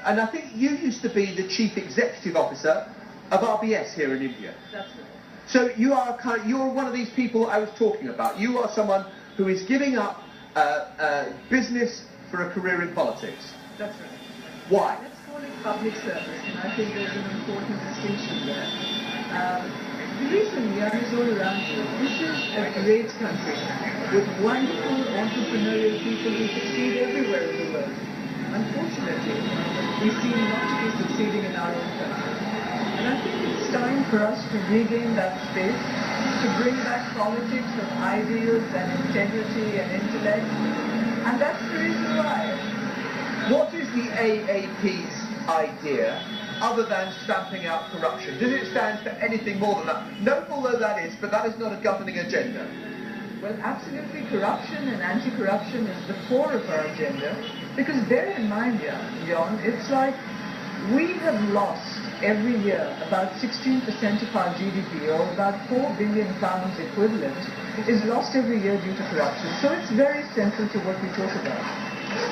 And I think you used to be the Chief Executive Officer of RBS here in India. That's right. So you're one of these people I was talking about. You are someone who is giving up business for a career in politics. That's right. Why? Let's call it public service, and I think there's an important distinction there. Recently, I was all around you. This is a great country with wonderful entrepreneurial people who succeed everywhere in the world. Unfortunately, we seem not to be succeeding in our own country. And I think it's time for us to regain that space, to bring back politics of ideals and integrity and intellect. And that's the reason why. What is the AAP's idea other than stamping out corruption? Does it stand for anything more than that? Noble though that is, but that is not a governing agenda. Well, absolutely, corruption and anti-corruption is the core of our agenda. Because bear in mind, Jon, it's like we have lost every year about 16% of our GDP, or about £4 billion equivalent, is lost every year due to corruption. So it's very central to what we talk about.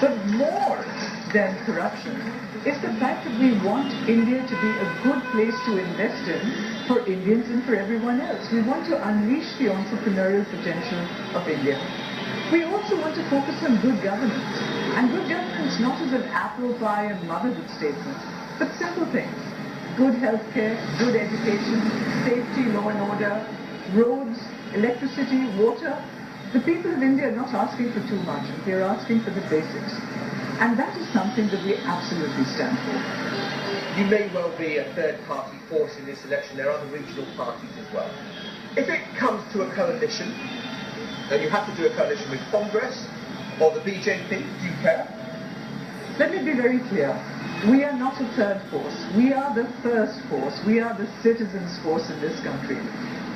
But more than corruption is the fact that we want India to be a good place to invest in for Indians and for everyone else. We want to unleash the entrepreneurial potential of India. We also want to focus on good governance. And good governance not as an apple pie and motherhood statement, but simple things. Good healthcare, good education, safety, law and order, roads, electricity, water. The people of India are not asking for too much. They are asking for the basics. And that is something that we absolutely stand for. You may well be a third-party force in this election. There are other regional parties as well. If it comes to a coalition, and you have to do a coalition with Congress or the BJP, do you care? Let me be very clear. We are not a third force. We are the first force. We are the citizens' force in this country.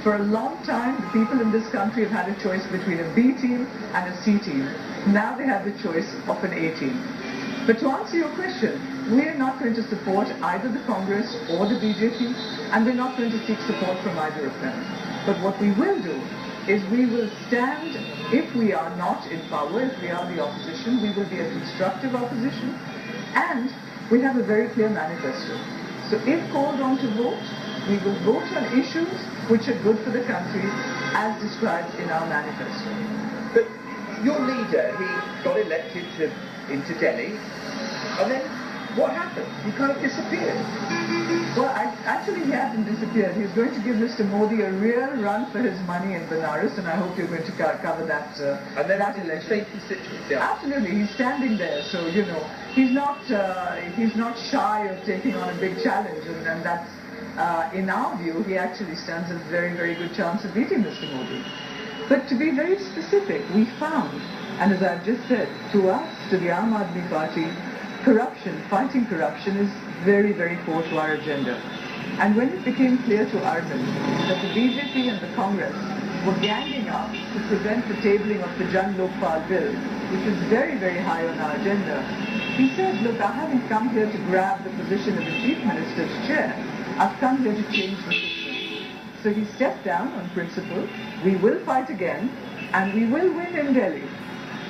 For a long time, the people in this country have had a choice between a B team and a C team. Now they have the choice of an A team. But to answer your question, we are not going to support either the Congress or the BJP, and we're not going to seek support from either of them. But what we will do is we will stand, if we are not in power, if we are the opposition, we will be a constructive opposition, and we have a very clear manifesto. So if called on to vote, we will vote on issues which are good for the country as described in our manifesto. But your leader, he got elected into Delhi, and then what happened? He kind of disappeared. Well, actually he hasn't disappeared. He's going to give Mr. Modi a real run for his money in Benares, and I hope you're going to cover that and then that election. Safety situation. Absolutely, he's standing there, so you know he's not shy of taking on a big challenge, and that's in our view he actually stands a very, very good chance of beating Mr. Modi. But to be very specific, we found, and as I've just said, to us, to the Aam Aadmi Party, corruption, fighting corruption is very, very core to our agenda. And when it became clear to Arvind that the BJP and the Congress were ganging up to prevent the tabling of the Jan Lokpal bill, which is very, very high on our agenda, he said, look, I haven't come here to grab the position of the Chief Minister's chair. I've come here to change the system. So he stepped down on principle. We will fight again, and we will win in Delhi.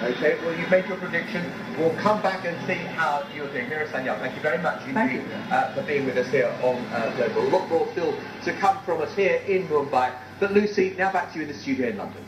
Okay, well, you've made your prediction. We'll come back and see how you're doing. Meera Sanyal, thank you very much indeed for being with us here on Global. A lot more still to come from us here in Mumbai. But Lucy, now back to you in the studio in London.